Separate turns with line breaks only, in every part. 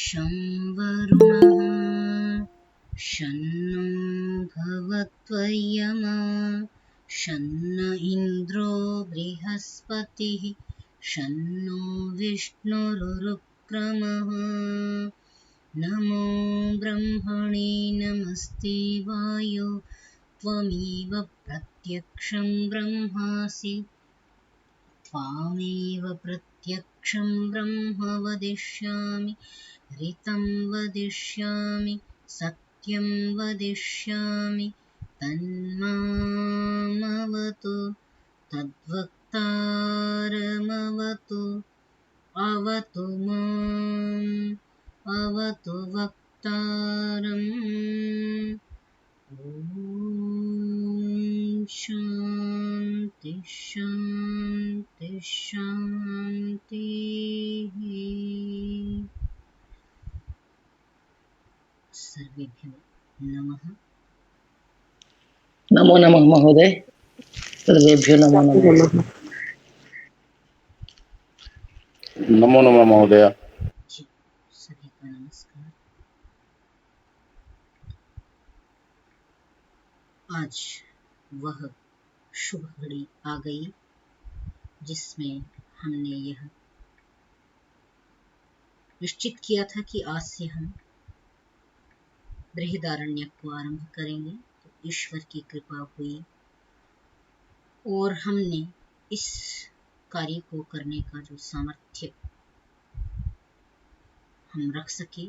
शं वरुणः शन्नो भवत्वयमा शन्न इन्द्रो बृहस्पतिः शन्नो विष्णुरुक्रमः नमो ब्रह्मणे नमस्ते वायो त्वमेव प्रत्यक्षं ब्रह्मासि त्वामेव प्रत्यक्षं ब्रह्म वदिष्यामि ऋतं वदिष्यामि सत्यं वदिष्यामि तन्मामवतु तद्वक्तारमवतु अवतु माम् अवतु वक्तारम् ॐ शान्ति शान्ति शान्तिः। सर्वेभ्यो नमः।
नमो नमः महोदय। सर्वेभ्यो नमो नमः।
नमो नमः महोदय।
जी, सभी का नमस्कार। आज वह शुभ घड़ी आ गई जिसमें हमने यह निश्चित किया था कि आज से हम बृहदारण्यक को आरंभ करेंगे। तो ईश्वर की कृपा हुई और हमने इस कार्य को करने का जो सामर्थ्य हम रख सके,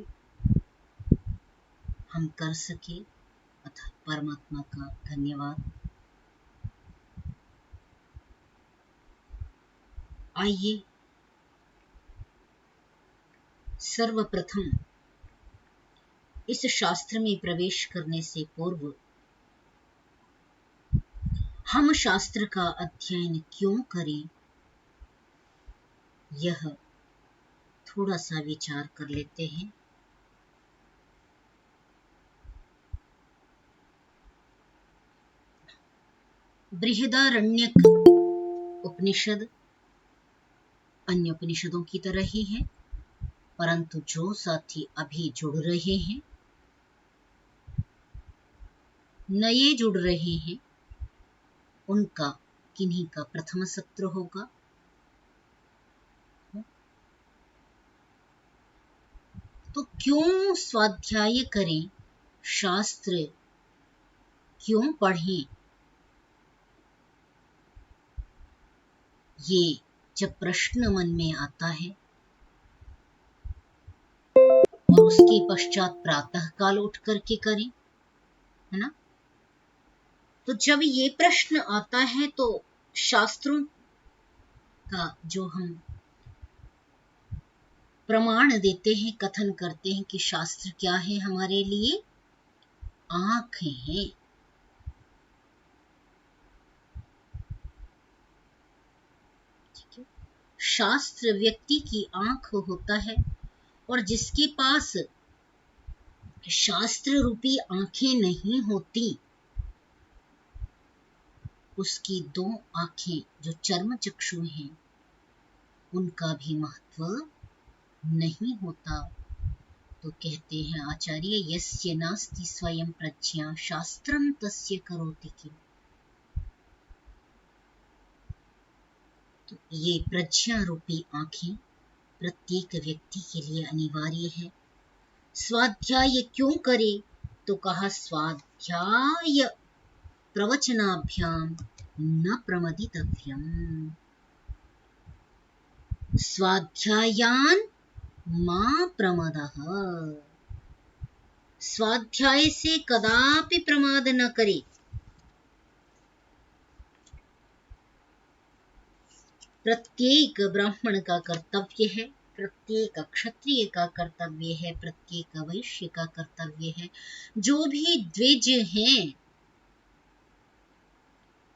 हम कर सके, अतः परमात्मा का धन्यवाद। आइए सर्वप्रथम इस शास्त्र में प्रवेश करने से पूर्व हम शास्त्र का अध्ययन क्यों करें, यह थोड़ा सा विचार कर लेते हैं। बृहदारण्यक उपनिषद अन्य उपनिषदों की तरह ही है, परंतु जो साथी अभी जुड़ रहे हैं, नए जुड़ रहे हैं, उनका किन्हीं का प्रथम सत्र होगा। तो क्यों स्वाध्याय करें, शास्त्र क्यों पढ़ें, ये जब प्रश्न मन में आता है और उसके पश्चात प्रातः काल उठ करके करें, है ना। तो जब ये प्रश्न आता है तो शास्त्रों का जो हम प्रमाण देते हैं, कथन करते हैं कि शास्त्र क्या है हमारे लिए, आंखें हैं। ठीक है? शास्त्र व्यक्ति की आंख होता है और जिसके पास शास्त्र रूपी आंखें नहीं होती, उसकी दो आंखें जो चर्म चक्षु हैं, उनका भी महत्व नहीं होता। तो कहते हैं आचार्य, यस्य नास्ति स्वयं प्रज्ञा शास्त्रं तस्य करोति किम्। तो ये प्रज्ञा रूपी आंखें प्रत्येक व्यक्ति के लिए अनिवार्य है। स्वाध्याय क्यों करे, तो कहा स्वाध्याय प्रवचनाभ्याम न प्रमदितव्यम्। स्वाध्यायान् मा प्रमदः। स्वाध्याय से कदापि प्रमाद न करे। प्रत्येक ब्राह्मण का कर्तव्य है, प्रत्येक क्षत्रिय का कर्तव्य है, प्रत्येक वैश्य का कर्तव्य है, जो भी द्विज हैं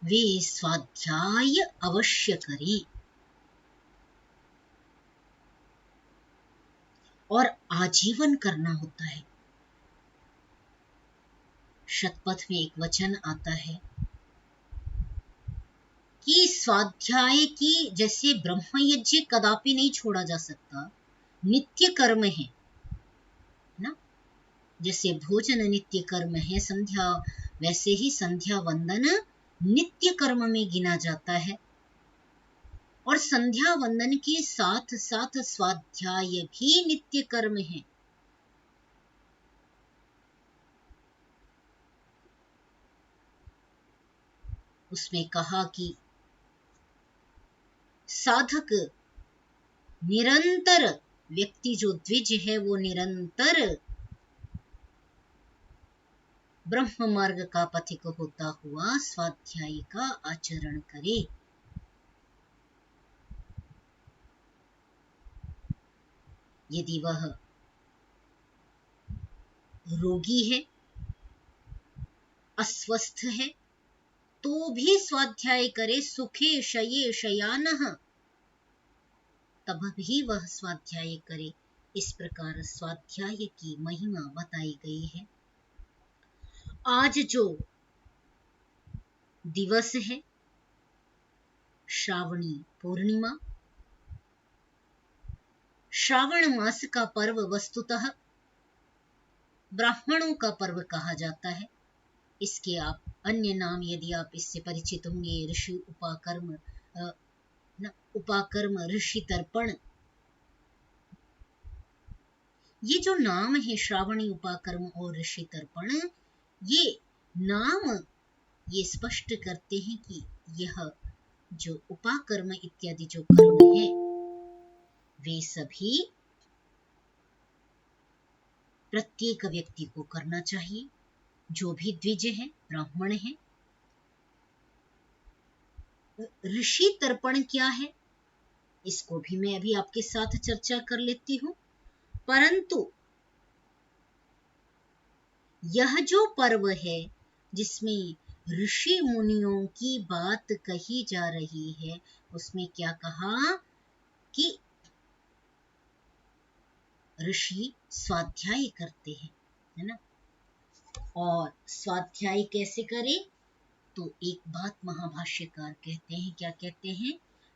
वे स्वाध्याय अवश्य करें। और आजीवन करना होता है। शतपथ में एक वचन आता है कि स्वाध्याय की जैसे ब्रह्मयज्ञ कदापि नहीं छोड़ा जा सकता, नित्य कर्म है। जैसे भोजन नित्य कर्म है संध्या, वैसे ही संध्या वंदन नित्य कर्म में गिना जाता है। और संध्या वंदन के साथ साथ स्वाध्याय भी नित्य कर्म है। उसमें कहा कि साधक निरंतर, व्यक्ति जो द्विज है वो निरंतर ब्रह्म मार्ग का पथिक होता हुआ स्वाध्याय का आचरण करे। यदि वह रोगी है, अस्वस्थ है, तो भी स्वाध्याय करे। सुखे शये शयानः, तब भी वह स्वाध्याय करे। इस प्रकार स्वाध्याय की महिमा बताई गई है। आज जो दिवस है श्रावणी पूर्णिमा, श्रावण मास का पर्व वस्तुतः ब्राह्मणों का पर्व कहा जाता है। इसके आप अन्य नाम यदि आप इससे परिचित होंगे, ऋषि उपाकर्म, उपाकर्म, ऋषि तर्पण, ये जो नाम है श्रावणी, उपाकर्म और ऋषि तर्पण, ये नाम ये स्पष्ट करते हैं कि यह जो उपाकर्म इत्यादि जो कर्म है वे सभी प्रत्येक व्यक्ति को करना चाहिए, जो भी द्विज है, ब्राह्मण है। ऋषि तर्पण क्या है, इसको भी मैं अभी आपके साथ चर्चा कर लेती हूँ। परंतु यह जो पर्व है जिसमें ऋषि मुनियों की बात कही जा रही है, उसमें क्या कहा कि ऋषि स्वाध्याय करते हैं, है ना। और स्वाध्याय कैसे करें, तो एक बात महाभाष्यकार कहते हैं, क्या कहते हैं,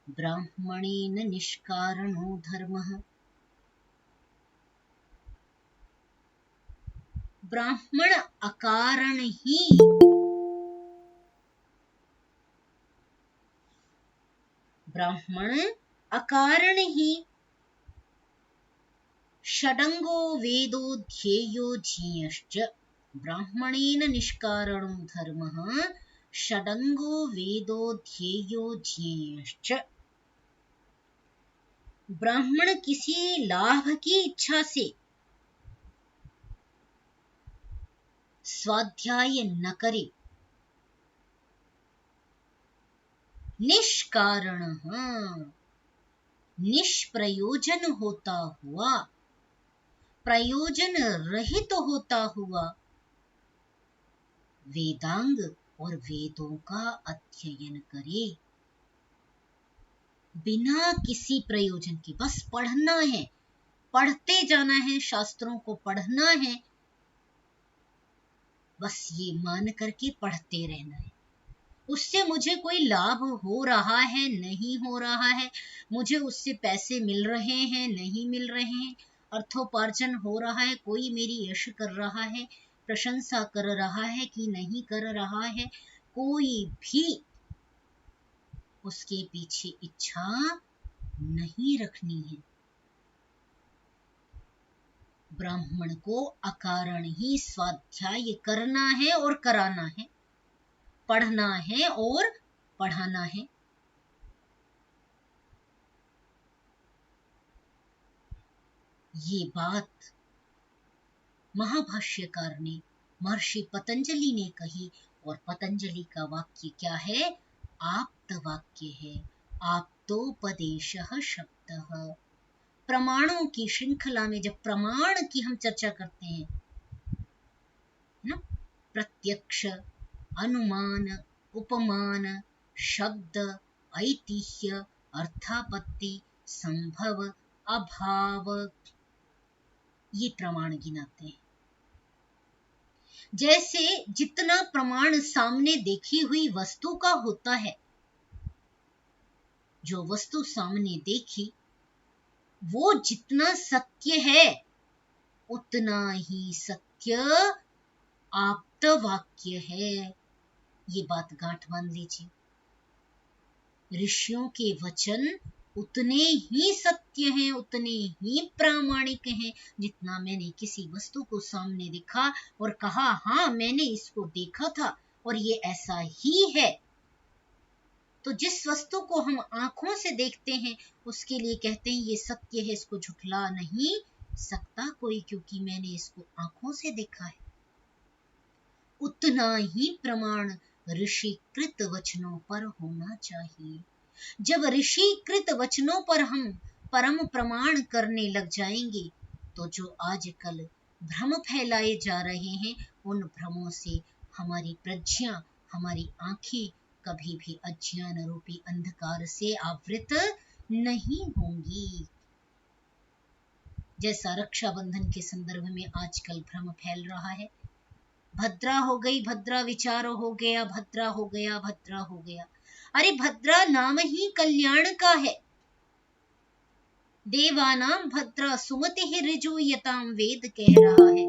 ब्राह्मणेन निष्कारणो धर्मः, ब्राह्मण अकारण ही, ब्राह्मण अकारण ही षडंगो वेदो ध्येयो ज्ञेयश्च, ब्राह्मणेन निष्कारणो धर्मः षडंगो वेदो ध्येयो ज्ञेयश्च। ब्राह्मण किसी लाभ की इच्छा से स्वाध्याय न करे, निष्कारण, निष्प्रयोजन होता हुआ, प्रयोजन रहित होता हुआ वेदांग और वेदों का अध्ययन करे, बिना किसी प्रयोजन के। बस पढ़ना है, पढ़ते जाना है, शास्त्रों को पढ़ना है, बस ये मान करके पढ़ते रहना है। उससे मुझे कोई लाभ हो रहा है, नहीं हो रहा है, मुझे उससे पैसे मिल रहे हैं, नहीं मिल रहे हैं, अर्थोपार्जन हो रहा है, कोई मेरी यश कर रहा है, प्रशंसा कर रहा है कि नहीं कर रहा है, कोई भी उसके पीछे इच्छा नहीं रखनी है। ब्राह्मण को अकारण ही स्वाध्याय करना है और कराना है, पढ़ना है और पढ़ाना है। ये बात महाभाष्यकार ने, महर्षि पतंजलि ने कही, और पतंजलि का वाक्य क्या है, आप्त वाक्य है, आप्तोपदेशः शब्दः। प्रमाणों की श्रृंखला में जब प्रमाण की हम चर्चा करते हैं ना, प्रत्यक्ष, अनुमान, उपमान, शब्द, ऐतिह्य, अर्थापत्ति, संभव, अभाव, ये प्रमाण गिनाते हैं। जैसे जितना प्रमाण सामने देखी हुई वस्तु का होता है, जो वस्तु सामने देखी वो जितना सत्य है उतना ही सत्य सत्य आप्त वाक्य है। ये बात गांठ बांध लीजिए। ऋषियों के वचन उतने ही सत्य हैं, उतने ही प्रामाणिक हैं, जितना मैंने किसी वस्तु को सामने देखा और कहा हाँ मैंने इसको देखा था और ये ऐसा ही है। तो जिस वस्तु को हम आंखों से देखते हैं उसके लिए कहते हैं ये सत्य है, इसको झुठला नहीं सकता कोई, क्योंकि मैंने इसको आंखों से देखा है। उतना ही प्रमाण ऋषिकृत वचनों पर होना चाहिए। जब ऋषिकृत वचनों पर हम परम प्रमाण करने लग जाएंगे तो जो आजकल भ्रम फैलाए जा रहे हैं उन भ्रमों से हमारी प्रज्ञा, हमारी आंखें कभी भी अज्ञान रूपी अंधकार से आवृत नहीं होंगी। जैसा रक्षाबंधन के संदर्भ में आजकल भ्रम फैल रहा है, भद्रा हो गई, भद्रा विचार हो गया, भद्रा हो गया, भद्रा हो गया। अरे भद्रा नाम ही कल्याण का है। देवानाम भद्रा सुमति ऋजुयताम वेद कह रहा है।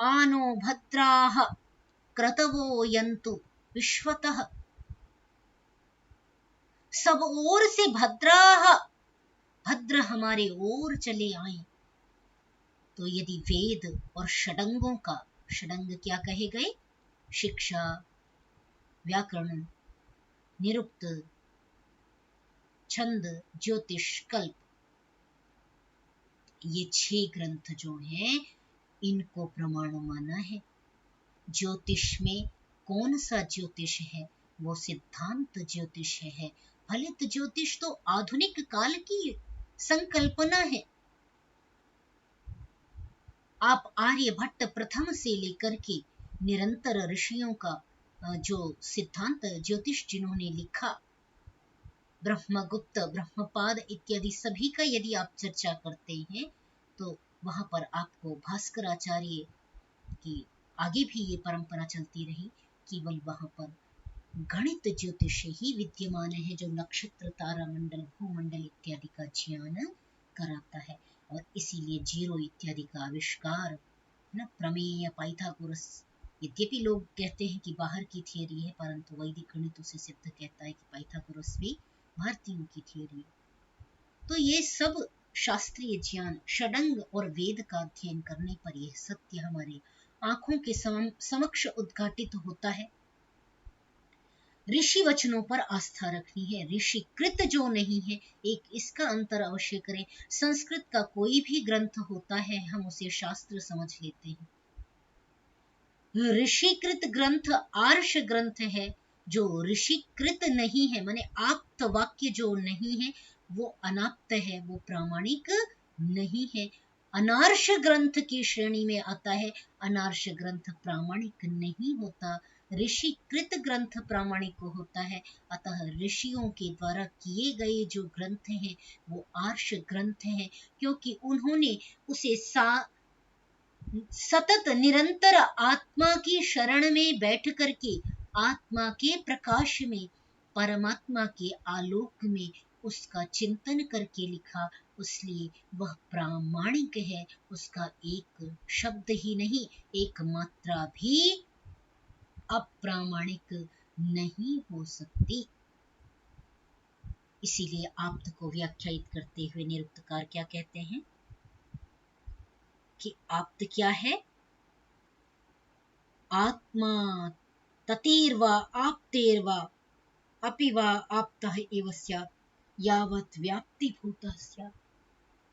आनो भद्राः क्रतवो यन्तु विश्वतः। सब ओर से भद्राः, भद्र हमारे ओर चले आए। तो यदि वेद और षडंगों का, षडंग क्या कहे गए? शिक्षा, व्याकरण, निरुक्त, छंद, ज्योतिष, कल्प, ये 6 ग्रंथ जो हैं इनको प्रमाण माना है। ज्योतिष में कौन सा ज्योतिष है? वो सिद्धांत ज्योतिष है। फलित ज्योतिष तो आधुनिक काल की संकल्पना है। आप आर्यभट्ट प्रथम से लेकर के निरंतर ऋषियों का जो सिद्धांत ज्योतिष जिन्होंने लिखा, ब्रह्मगुप्त, ब्रह्मपाद इत्यादि सभी का यदि आप चर्चा करते हैं तो वहां पर आपको भास्कराचार्य की आगे भी ये परंपरा चलती रही। केवल वहां पर गणित ज्योतिष ही विद्यमान है जो नक्षत्र, तारा मंडल, भूमंडल इत्यादि का ज्ञान कराता है। और इसीलिए जीरो इत्यादि का आविष्कार ना, प्रमेय, पाइथागोरस, यद्यपि लोग कहते हैं कि बाहर की थियरी है, परंतु वैदिक गणित उसे सिद्ध कहता है कि पाइथागोरस भी भारतीयों की थियरी है। तो ये सब शास्त्रीय ज्ञान, षडंग और वेद का अध्ययन करने पर यह सत्य हमारे आंखों के समक्ष उद्घाटित होता है। ऋषि वचनों पर आस्था रखनी है, ऋषिकृत जो नहीं है। एक इसका अंतर अवश्य करें। संस्कृत का कोई भी ग्रंथ होता है हम उसे शास्त्र समझ लेते हैं। ऋषिकृत ग्रंथ आर्ष ग्रंथ है। जो ऋषिकृत नहीं है माने आप्त वाक्य जो नहीं है वो अनाप्त है, वो प्रामाणिक नहीं है। अनार्ष ग्रंथ की श्रेणी में आता है। अनार्ष ग्रंथ प्रामाणिक नहीं होता, ऋषिकृत ग्रंथ प्रामाणिक होता है। अतः ऋषियों के द्वारा किए गए जो ग्रंथ हैं वो आर्ष ग्रंथ हैं, क्योंकि उन्होंने उसे सतत निरंतर आत्मा की शरण में बैठ करके, आत्मा के प्रकाश में, परमात्मा के आलोक में उसका चिंतन करके लिखा। इसलिए वह प्रामाणिक है। उसका एक शब्द ही नहीं, एक मात्रा भी अप्रामाणिक नहीं हो सकती। इसीलिए आप्त को व्याख्यायित करते हुए निरुक्तकार क्या कहते हैं कि आप्त क्या है? आत्मा ततीर्वा आप्तेर्वा अपि वा आप्तः एव स्यात् यावत् व्याप्तिभूतः स्यात्।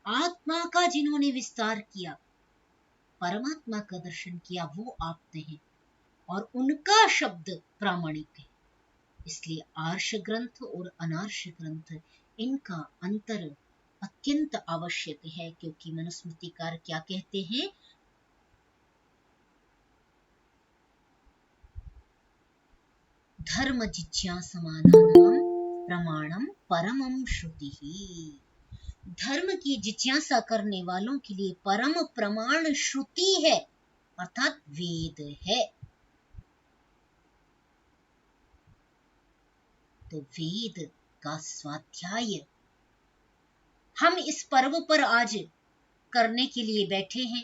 आत्मा का जिन्होंने विस्तार किया, परमात्मा का दर्शन किया, वो आप्त है और उनका शब्द प्रामाणिक है। इसलिए आर्ष ग्रंथ और अनार्ष ग्रंथ, इनका अंतर अत्यंत आवश्यक है। क्योंकि मनुस्मृतिकार क्या कहते हैं? धर्म जिज्ञासमानानां प्रमाणम परमं श्रुतिः। धर्म की जिज्ञासा करने वालों के लिए परम प्रमाण श्रुति है, अर्थात वेद है। तो वेद का स्वाध्याय हम इस पर्व पर आज करने के लिए बैठे हैं।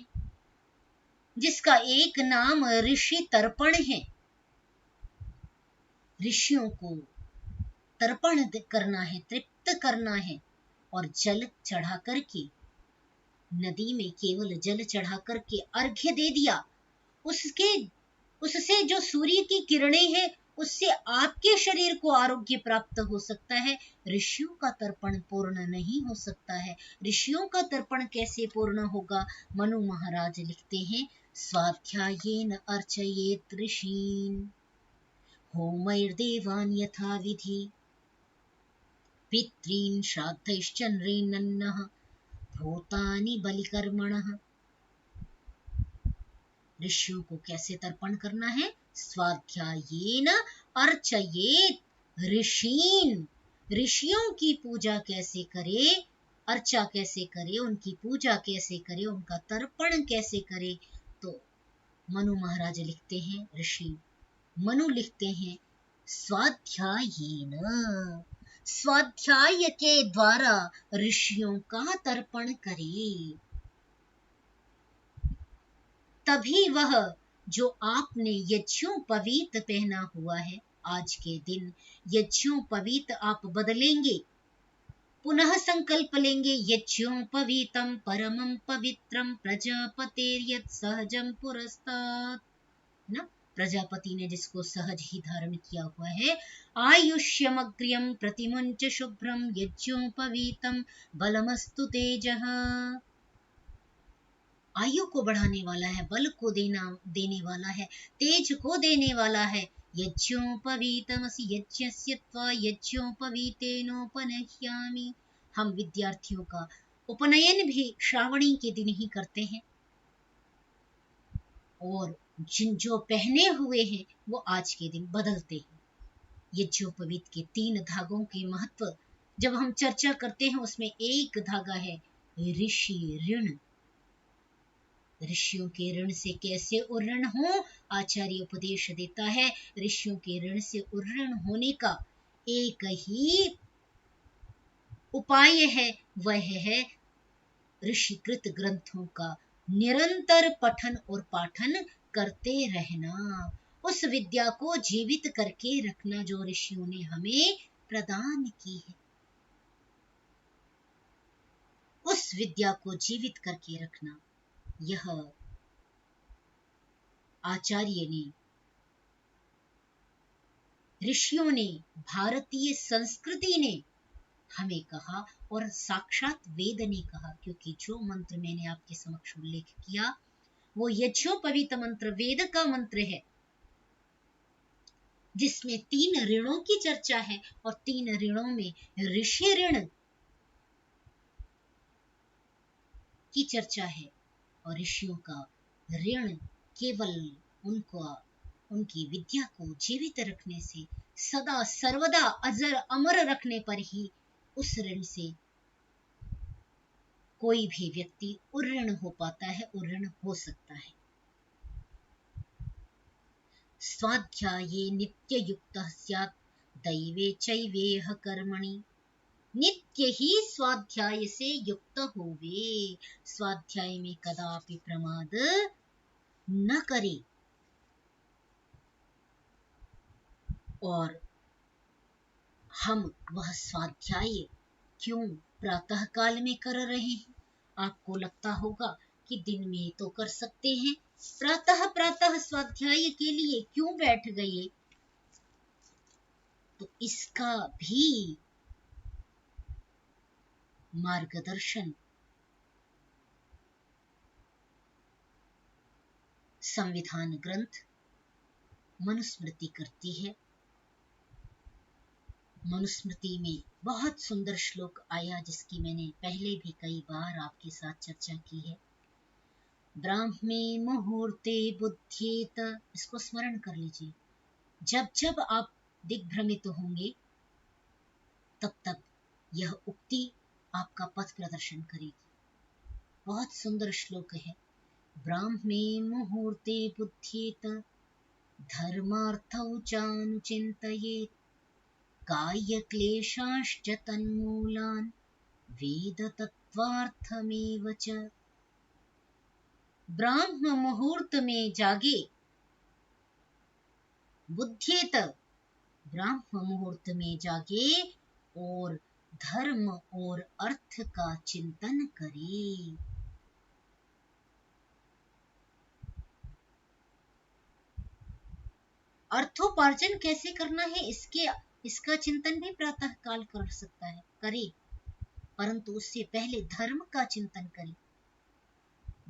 जिसका एक नाम ऋषि तर्पण है। ऋषियों को तर्पण करना है, तृप्त करना है, और जल चढ़ा करके, नदी में केवल जल चढ़ा करके अर्घ्य दे दिया, उससे जो सूर्य की किरणें हैं उससे आपके शरीर को आरोग्य प्राप्त हो सकता है। ऋषियों का तर्पण पूर्ण नहीं हो सकता है। ऋषियों का तर्पण कैसे पूर्ण होगा? मनु महाराज लिखते हैं, स्वाध्यायेन अर्चयेत ऋषीन् होमैर्देवान् यथा विधि पितॄन् श्राद्धैश्चन्द्रेणन्नः भूतानि बलिकर्मणः। ऋषियों को कैसे तर्पण करना है? स्वाध्यायेन अर्चयेत ऋषीन्। ऋषियों की पूजा कैसे करे, अर्चा कैसे करे, उनकी पूजा कैसे करे, उनका तर्पण कैसे करे? तो मनु महाराज लिखते हैं, ऋषि मनु लिखते हैं, स्वाध्यायेन, स्वाध्याय के द्वारा ऋषियों का तर्पण करे, तभी वह जो आपने यज्ञोपवीत पहना हुआ है, आज के दिन यज्ञोपवीत आप बदलेंगे, पुनः संकल्प लेंगे, यज्ञोपवीतम परमं पवित्रम प्रजापतेर्यत् सहजं पुरस्तात्, ना, प्रजापति ने जिसको सहज ही धारण किया हुआ है, आयुष्यमग्र्यं प्रतिमुंच शुभ्रम यज्ञोपवीतम बलमस्तु तेजः। आयु को बढ़ाने वाला है, बल को देने वाला है, तेज को देने वाला है। यज्ञोपवीतमसि यज्ञस्य त्वा यज्ञोपवीतेनोपनह्यामि। हम विद्यार्थियों का उपनयन भी श्रावणी के दिन ही करते हैं, और जो पहने हुए हैं वो आज के दिन बदलते हैं। यज्ञोपवीत के 3 धागों के महत्व जब हम चर्चा करते हैं, उसमें एक धागा है ऋषि ऋण। ऋषियों के ऋण से कैसे उऋण हो, आचार्य उपदेश देता है। ऋषियों के ऋण से उऋण होने का एक ही उपाय है, वह है ऋषिकृत ग्रंथों का निरंतर पठन और पाठन करते रहना, उस विद्या को जीवित करके रखना जो ऋषियों ने हमें प्रदान की है, उस विद्या को जीवित करके रखना। यह आचार्य ने, ऋषियों ने, भारतीय संस्कृति ने हमें कहा, और साक्षात वेद ने कहा, क्योंकि जो मंत्र मैंने आपके समक्ष उल्लेख किया वो यज्ञोपवीत मंत्र वेद का मंत्र है, जिसमें 3 ऋणों की चर्चा है, और 3 ऋणों में ऋषि ऋण की चर्चा है। और ऋषियों का ऋण केवल उनकी विद्या को जीवित रखने से, सदा सर्वदा अजर अमर रखने पर ही उस ऋण से कोई भी व्यक्ति उऋण हो पाता है, उऋण हो सकता है। स्वाध्याये नित्ययुक्तः स्यात् दैवे चैवेह कर्मणि। नित्य ही स्वाध्याय से युक्त होवे, स्वाध्याय में कदापि प्रमाद न करे। और हम वह स्वाध्याय क्यों प्रातः काल में कर रहे हैं? आपको लगता होगा कि दिन में तो कर सकते हैं, प्रातः प्रातः स्वाध्याय के लिए क्यों बैठ गए? तो इसका भी मार्गदर्शन संविधान ग्रंथ मनुस्मृति करती है। मनुस्मृति में बहुत सुंदर श्लोक आया, जिसकी मैंने पहले भी कई बार आपके साथ चर्चा की है। ब्राह्मे मुहूर्ते बुध्येत, इसको स्मरण कर लीजिए। जब जब आप दिग्भ्रमित होंगे, तब तब यह उक्ति आपका पथ प्रदर्शन करेगी। बहुत सुंदर श्लोक है। ब्राह्मे मुहूर्ते बुध्येत धर्मार्थौ चानुचिन्तयेत् काय क्लेशाश्च तन्मूलान् वेद तत्त्वार्थमेव च। ब्राह्म मुहूर्त में जागे, बुद्धेत ब्राह्म मुहूर्त में जागे और धर्म और अर्थ का चिंतन करे। अर्थोपार्जन कैसे करना है इसका चिंतन भी प्रातः काल कर सकता है, करे, परंतु उससे पहले धर्म का चिंतन करे।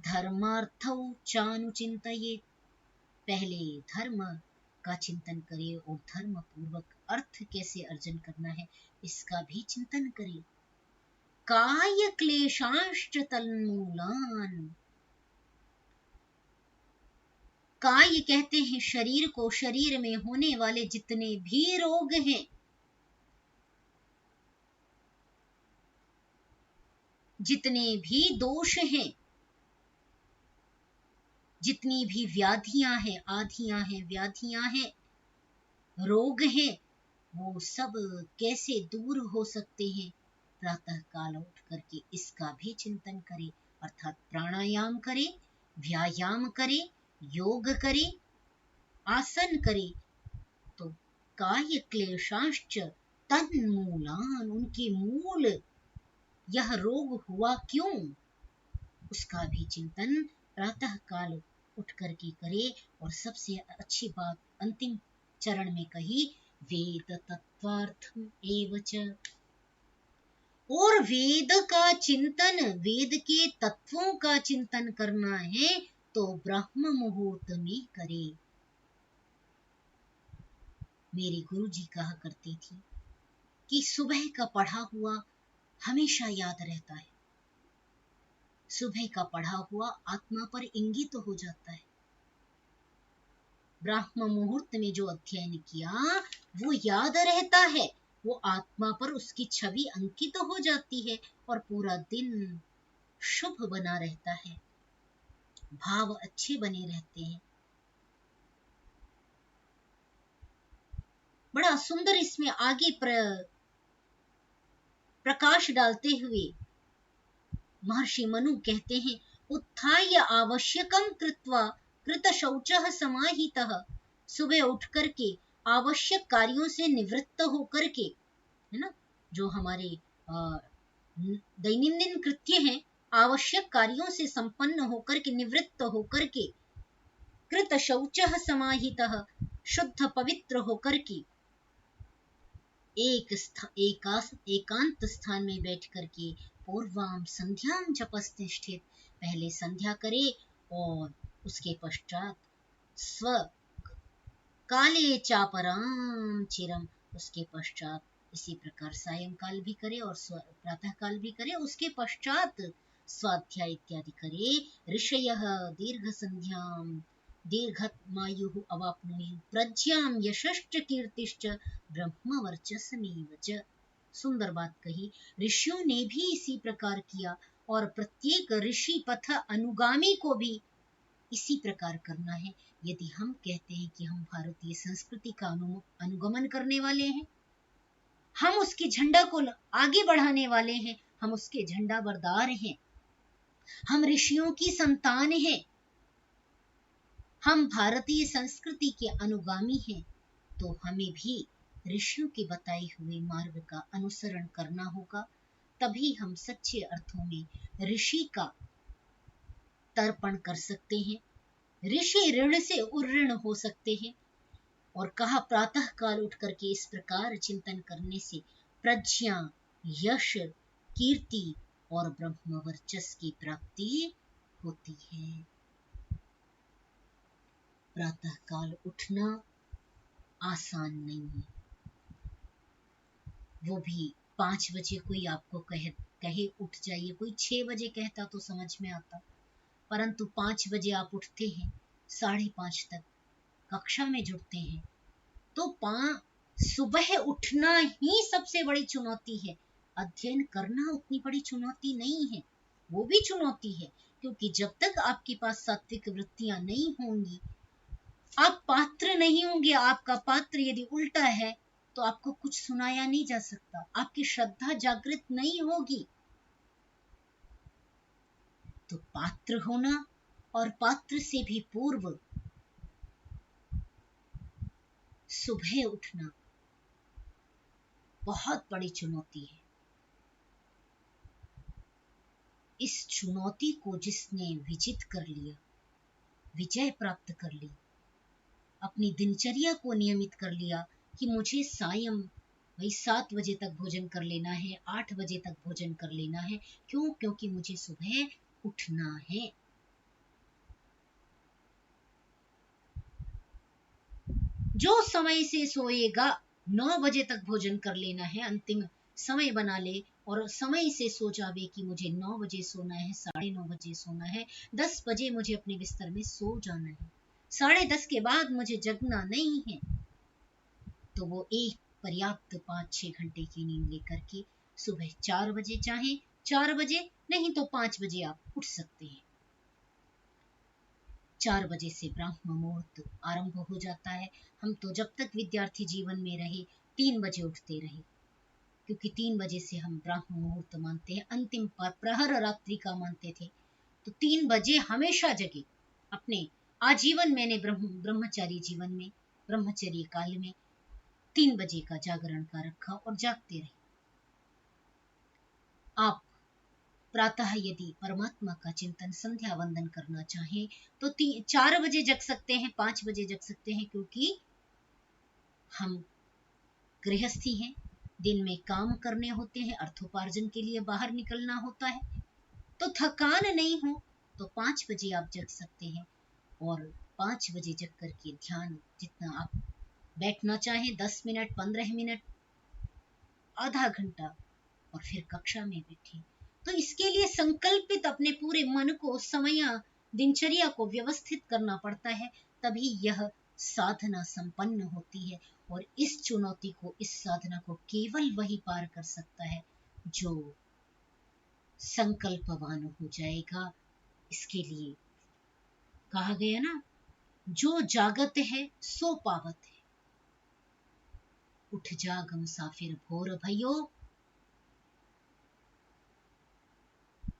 धर्मार्थौ चानुचिंतयेत्, पहले धर्म का चिंतन करे और धर्म पूर्वक अर्थ कैसे अर्जन करना है इसका भी चिंतन करे। काय क्लेशांश्च तन्मूलान, काय कहते हैं शरीर को, शरीर में होने वाले जितने भी रोग हैं, जितने भी दोष हैं, जितनी भी व्याधियां हैं, आधियां हैं, व्याधियां हैं, रोग हैं, वो सब कैसे दूर हो सकते हैं। प्रातः काल उठ करके इसका भी चिंतन करे, अर्थात प्राणायाम करे, व्यायाम करे, योग करे, आसन करे। तो काय क्लेशांश्च तन्मूलान, उनके मूल, यह रोग हुआ क्यों, उसका भी चिंतन प्रातः काल उठ करके करे। और सबसे अच्छी बात अंतिम चरण में कही, वेद तत्वार्थम एव च, और वेद का चिंतन, वेद के तत्वों का चिंतन करना है तो ब्रह्म मुहूर्त में करे। मेरे गुरु जी कहा करती थी कि सुबह का पढ़ा हुआ हमेशा याद रहता है, सुबह का पढ़ा हुआ आत्मा पर इंगित हो जाता है। ब्रह्म मुहूर्त में जो अध्ययन किया वो याद रहता है, वो आत्मा पर उसकी छवि अंकित हो जाती है और पूरा दिन शुभ बना रहता है, भाव अच्छे बने रहते हैं। बड़ा सुंदर इसमें आगे प्रकाश डालते हुए महर्षि मनु कहते हैं, उत्थाय आवश्यकम कृत्वा कृत शौचः समाहितः, सुबह उठ करके आवश्यक कार्यों से निवृत्त होकर के, है ना, जो हमारे दैनंदिन कृत्य हैं, आवश्यक कार्यों से संपन्न होकर के, निवृत्त होकर के, कृत शौचः समाहितः, शुद्ध पवित्र होकर के एकांत स्थान में बैठ करके पूर्वाम संध्याम जपस्तिष्ठित, पहले संध्या करे और उसके पश्चात स्व काले चापराम चिरम, उसके पश्चात इसी प्रकार सायंकाल भी करे और प्रातः काल भी करे, उसके पश्चात स्वाध्याय इत्यादि करे। ऋषयः दीर्घ संध्याम दीर्घमायुः अवाप्नुयुः प्रज्ञां यशश्च कीर्तिश्च ब्रह्मवर्चस्समेव च। सुंदर बात कही, ऋषियों ने भी इसी प्रकार किया और प्रत्येक ऋषि पथ अनुगामी को भी इसी प्रकार करना है। यदि हम कहते हैं कि हम भारतीय संस्कृति का अनुगमन करने वाले हैं, हम उसके झंडा को आगे बढ़ाने वाले हैं, हम उसके झंडा बरदार हैं, हम ऋषियों की संतान हैं, हम भारतीय संस्कृति के अनुगामी हैं, तो हमें भी ऋषियों के बताए हुए मार्ग का अनुसरण करना होगा। तभी हम सच्चे अर्थों में ऋषि का तर्पण कर सकते हैं, ऋषि ऋण से उऋण हो सकते हैं। और कहा प्रातः काल उठ करके इस प्रकार चिंतन करने से प्रज्ञा, यश, कीर्ति और ब्रह्म वर्चस्स की प्राप्ति होती है। प्रातः काल उठना आसान नहीं है, वो भी 5 बजे कोई आपको कहे उठ जाइए, कोई 6 बजे कहता तो समझ में आता, परंतु 5 बजे आप उठते हैं, 5:30 तक कक्षा में जुड़ते हैं, तो सुबह उठना ही सबसे बड़ी चुनौती है। अध्ययन करना उतनी बड़ी चुनौती नहीं है, वो भी चुनौती है, क्योंकि जब तक आपके पास सात्विक वृत्तियां नहीं होंगी, आप पात्र नहीं होंगे। आपका पात्र यदि उल्टा है तो आपको कुछ सुनाया नहीं जा सकता, आपकी श्रद्धा जागृत नहीं होगी। तो पात्र होना और पात्र से भी पूर्व सुबह उठना बहुत बड़ी चुनौती है। इस चुनौती को जिसने विजित कर लिया, विजय प्राप्त कर ली, अपनी दिनचर्या को नियमित कर लिया कि मुझे सायं भाई 7 बजे तक भोजन कर लेना है, 8 बजे तक भोजन कर लेना है। क्यों? क्योंकि मुझे सुबह उठना है। जो समय से सोएगा 9 बजे तक भोजन कर लेना है, अंतिम समय बना ले और समय से सो जावे कि मुझे 9 बजे सोना है, 9:30 बजे सोना है, 10 बजे मुझे अपने बिस्तर में सो जाना है, 10:30 के बाद मुझे जगना नहीं है, तो वो एक पर्याप्त 5-6 घंटे की नींद लेकर के सुबह 4 बजे, चाहे 4 बजे नहीं तो 5 बजे आप उठ सकते हैं। 4 बजे से ब्राह्म मुहूर्त आरंभ हो जाता है। हम तो जब तक विद्यार्थी जीवन में रहे 3 बजे उठते रहे, क्योंकि 3 बजे से हम ब्राह्म मुहूर्त मानते हैं, अंतिम प्रहर रात्रि का मानते थे। तो 3 बजे हमेशा जगे। अपने आजीवन मैंने ब्रह्मचारी जीवन में, ब्रह्मचर्य काल में 3 बजे का जागरण का रखा और जागते रहे। आप प्रातः यदि परमात्मा का चिंतन, संध्या वंदन करना चाहें तो 4 बजे जग सकते हैं, 5 बजे जग सकते हैं, क्योंकि हम गृहस्थी हैं, दिन में काम करने होते हैं, अर्थोपार्जन के लिए बाहर निकलना होता है। तो थकान नहीं हो तो 5 बजे आप जग सकते हैं और 5 बजे जग करके ध्यान, जितना आप बैठना चाहें, 10 मिनट, 15 मिनट, आधा घंटा, और फिर कक्षा में बैठे। तो इसके लिए संकल्पित अपने पूरे मन को, समय, दिनचर्या को व्यवस्थित करना पड़ता है, तभी यह साधना संपन्न होती है। और इस चुनौती को, इस साधना को केवल वही पार कर सकता है जो संकल्पवान हो जाएगा। इसके लिए कहा गया ना, जो जागत है सो पावत है। उठ जाग मुसाफिर भोर भयो,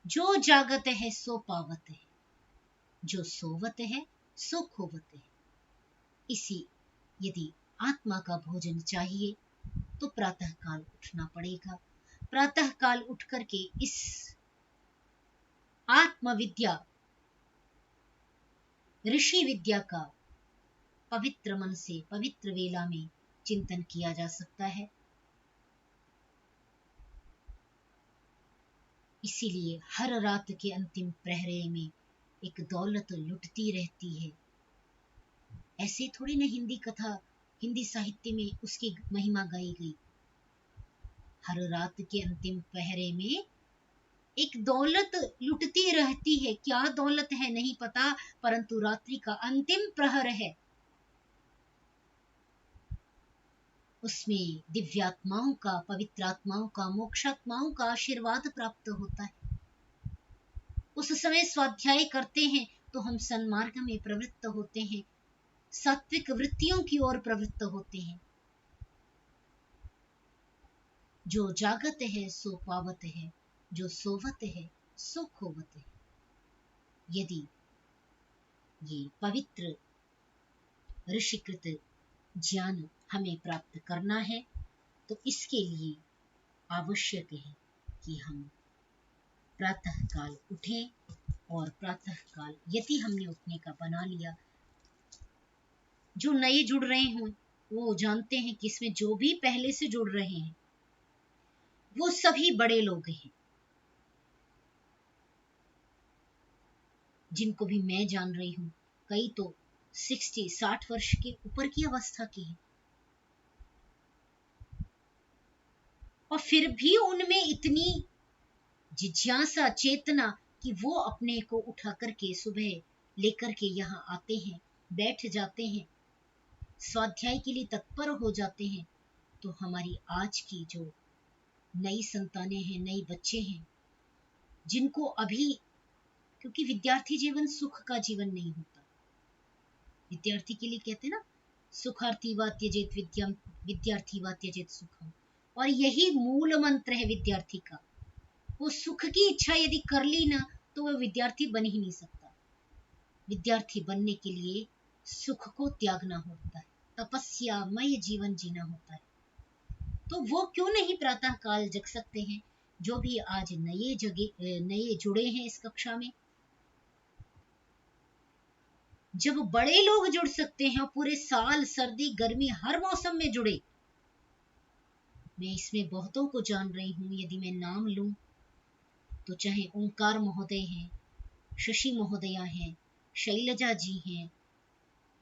जो जागत है सो पावत है, जो सोवत है सो खोवत है। इसी यदि आत्मा का भोजन चाहिए तो प्रातः काल उठना पड़ेगा। प्रातः काल उठ करके इस आत्मविद्या, ऋषि विद्या का पवित्र मन से, पवित्र वेला में चिंतन किया जा सकता है। इसीलिए हर रात के अंतिम प्रहरे में एक दौलत लुटती रहती है। ऐसे थोड़ी ना हिंदी कथा, हिंदी साहित्य में उसकी महिमा गाई गई। हर रात के अंतिम पहरे में एक दौलत लुटती रहती है। क्या दौलत है नहीं पता, परंतु रात्रि का अंतिम प्रहर है, उसमें दिव्यात्माओं का, पवित्रात्माओं का, मोक्षात्माओं का आशीर्वाद प्राप्त होता है। उस समय स्वाध्याय करते हैं तो हम सन्मार्ग में प्रवृत्त होते हैं, सात्विक वृत्तियों की ओर प्रवृत्त होते हैं। जो जागत है सो पावत है, जो सोवत है सो खोवत है। यदि ये पवित्र ऋषिकृत ज्ञान हमें प्राप्त करना है तो इसके लिए आवश्यक है कि हम प्रातः काल उठें। और प्रातः काल यदि हमने उठने का बना लिया, जो नए जुड़ रहे हों वो जानते हैं कि इसमें जो भी पहले से जुड़ रहे हैं वो सभी बड़े लोग हैं। जिनको भी मैं जान रही हूं, कई तो 60 वर्ष के ऊपर की अवस्था की है, और फिर भी उनमें इतनी जिज्ञासा, चेतना कि वो अपने को उठा करके सुबह लेकर के यहाँ आते हैं, बैठ जाते हैं, स्वाध्याय के लिए तत्पर हो जाते हैं। तो हमारी आज की जो नई संतानें हैं, नई बच्चे हैं, जिनको अभी, क्योंकि विद्यार्थी जीवन सुख का जीवन नहीं होता। विद्यार्थी के लिए कहते हैं ना, सुखार्थी वा त्यजेत विद्यम, विद्यार्थी वा त्यजेत सुखम। और यही मूल मंत्र है विद्यार्थी का। वो सुख की इच्छा यदि कर ली ना तो वह विद्यार्थी बन ही नहीं सकता। विद्यार्थी बनने के लिए सुख को त्यागना होता है, तपस्यामय जीवन जीना होता है। तो वो क्यों नहीं प्रातः काल जग सकते हैं, जो भी आज नए जुड़े हैं इस कक्षा में। जब बड़े लोग जुड़ सकते हैं और पूरे साल सर्दी गर्मी हर मौसम में जुड़े, मैं इसमें बहुतों को जान रही हूं। यदि मैं नाम लूं तो चाहे ओंकार महोदय हैं, शशि महोदया हैं, शैलजा जी हैं,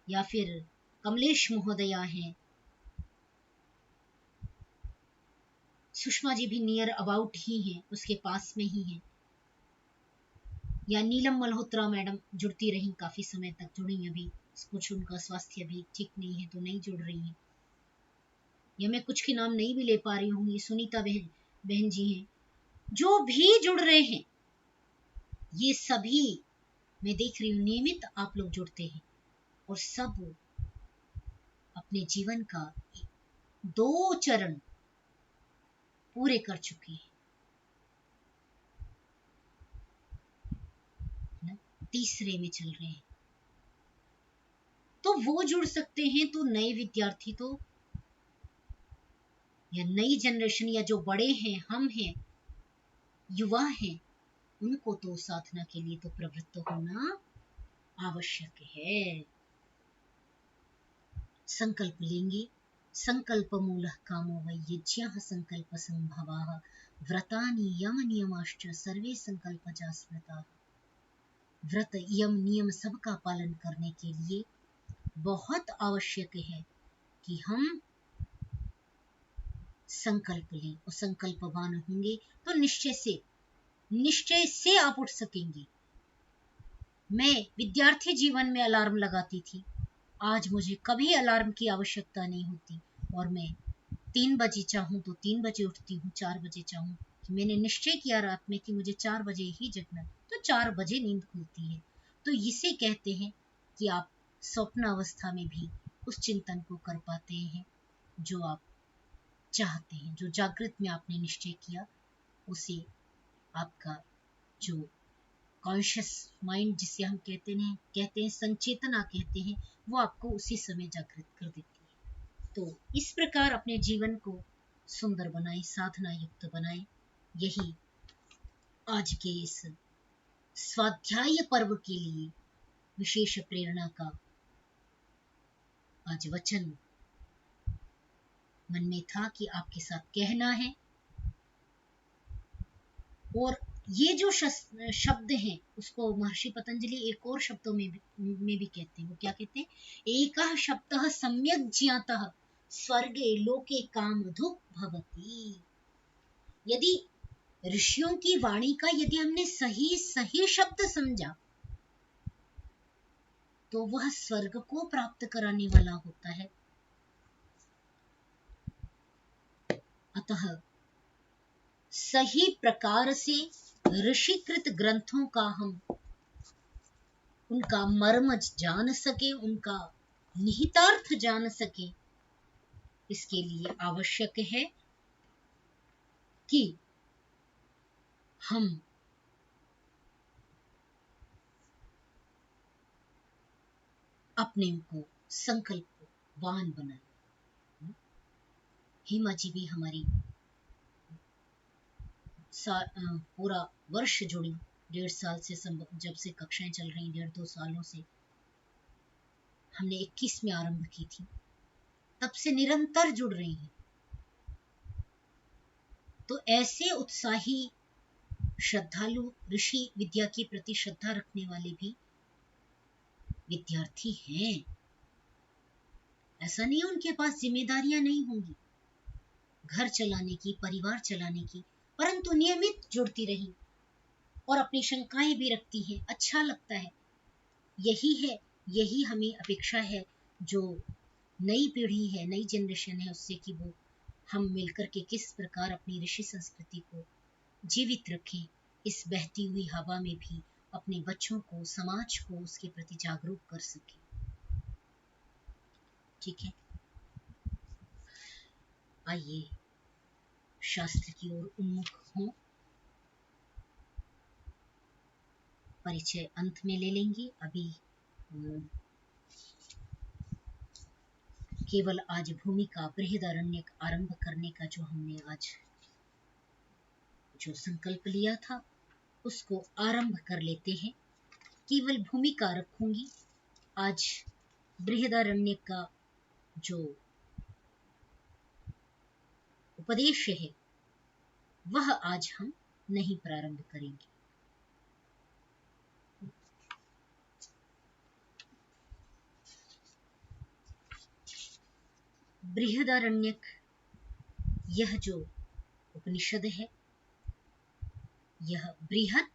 या फिर कमलेश महोदया हैं, सुषमा जी भी नियर अबाउट ही हैं, उसके पास में ही हैं, या नीलम मल्होत्रा मैडम जुड़ती रही, काफी समय तक जुड़ी, अभी कुछ उनका स्वास्थ्य भी ठीक नहीं है तो नहीं जुड़ रही हैं, या मैं कुछ के नाम नहीं भी ले पा रही हूँ, ये सुनीता बहन जी हैं, जो भी जुड़ रहे हैं, ये सभी मैं देख रही हूँ नियमित आप लोग जुड़ते हैं और सब अपने जीवन का 2 चरण पूरे कर चुके हैं, तीसरे में चल रहे हैं। तो वो जुड़ सकते हैं, तो नए विद्यार्थी तो, या नई जनरेशन, या जो बड़े हैं, हम हैं, युवा हैं, उनको तो साधना के लिए तो प्रवृत्त होना आवश्यक है। संकल्प लेंगे, संकल्प मूलः कामो वै यज्ञः संकल्प संभवाः व्रतानि यम नियमाश्च सर्वे संकल्पजा स्मृताः। व्रत यम नियम सबका पालन करने के लिए बहुत आवश्यक है कि हम संकल्प लें, और संकल्पवान होंगे तो निश्चय से आप उठ सकेंगे। मैं विद्यार्थी जीवन में अलार्म लगाती थी, आज मुझे कभी अलार्म की आवश्यकता नहीं होती, और मैं 3 बजे चाहूं तो 3 बजे उठती हूँ, 4 बजे चाहूं कि मैंने निश्चय किया रात में कि मुझे 4 बजे ही जगना, तो 4 बजे नींद खुलती है। तो इसे कहते हैं कि आप स्वप्न अवस्था में भी उस चिंतन को कर पाते हैं जो आप चाहते हैं, जो जागृत में आपने निश्चय किया, उसे आपका जो कॉन्शियस माइंड जिसे हम कहते हैं संचेतना कहते हैं, वो आपको उसी समय जागृत कर देती है। तो इस प्रकार अपने जीवन को सुंदर बनाए, साधना युक्त बनाए। यही आज के इस स्वाध्याय पर्व के लिए विशेष प्रेरणा का आज वचन मन में था कि आपके साथ कहना है। और ये जो शब्द हैं उसको महर्षि पतंजलि एक और शब्दों में भी कहते हैं। वो क्या कहते हैं? एकः शब्दः सम्यक् ज्ञातः स्वर्गे लोके कामधुक् भवति। यदि ऋषियों की वाणी का यदि हमने सही शब्द समझा तो वह स्वर्ग को प्राप्त कराने वाला होता है। अतः सही प्रकार से ऋषिकृत ग्रंथों का हम उनका मर्म जान सके, उनका निहितार्थ जान सके, इसके लिए आवश्यक है कि हम अपने को संकल्पवान बनाए। हेमा जी भी हमारी पूरा वर्ष जुड़ी, 1.5 साल से जब से कक्षाएं चल रही, 1.5-2 सालों से हमने 21 में आरंभ की थी, तब से निरंतर जुड़ रही हैं। तो ऐसे उत्साही श्रद्धालु ऋषि विद्या के प्रति श्रद्धा रखने वाले भी विद्यार्थी हैं। ऐसा नहीं उनके पास जिम्मेदारियां नहीं होंगी घर चलाने की, परिवार चलाने की, परंतु नियमित जुड़ती रही और अपनी शंकाएं भी रखती हैं। अच्छा लगता है। यही हमें अपेक्षा है जो नई पीढ़ी है, नई जनरेशन है, उससे कि वो हम मिलकर के किस प्रकार अपनी ऋषि संस्कृति को जीवित रखें, इस बहती हुई हवा में भी अपने बच्चों को, समाज को उसके प्रति जागरूक कर सके। ठीक है, आइए शास्त्र की ओर उन्मुख हों। परिचय अंत में ले लेंगे। अभी केवल आज भूमि का बृहदारण्यक आरंभ करने का जो हमने आज जो संकल्प लिया था उसको आरंभ कर लेते हैं। केवल भूमिका रखूंगी। आज बृहदारण्यक का जो उपदेश है वह आज हम नहीं प्रारंभ करेंगे। बृहदारण्यक यह जो उपनिषद है यह बृहत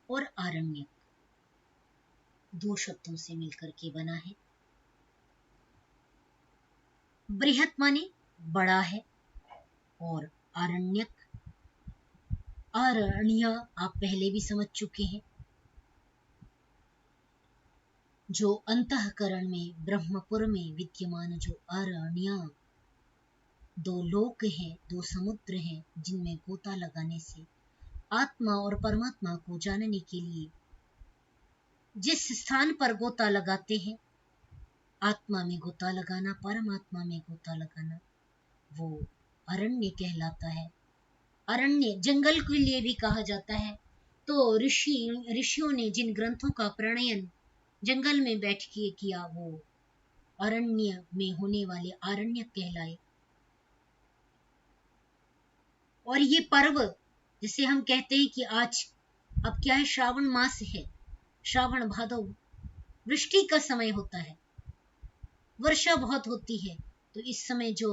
और आरण्यक दो शब्दों से मिलकर के बना है। बृहत माने बड़ा है और आरण्यक आरण्य आप पहले भी समझ चुके हैं, जो अंतःकरण में ब्रह्मपुर में विद्यमान जो आरण्य दो लोक हैं, दो समुद्र हैं जिनमें गोता लगाने से आत्मा और परमात्मा को जानने के लिए जिस स्थान पर गोता लगाते हैं, आत्मा में गोता लगाना, परमात्मा में गोता लगाना, वो अरण्य कहलाता है। अरण्य जंगल के लिए भी कहा जाता है। तो ऋषियों ने जिन ग्रंथों का प्रणयन जंगल में बैठ के किया वो अरण्य में होने वाले आरण्य कहलाए। और ये पर्व जिसे हम कहते हैं कि आज अब क्या है, श्रावण मास है, श्रावण भादव वृष्टि का समय होता है, वर्षा बहुत होती है। तो इस समय जो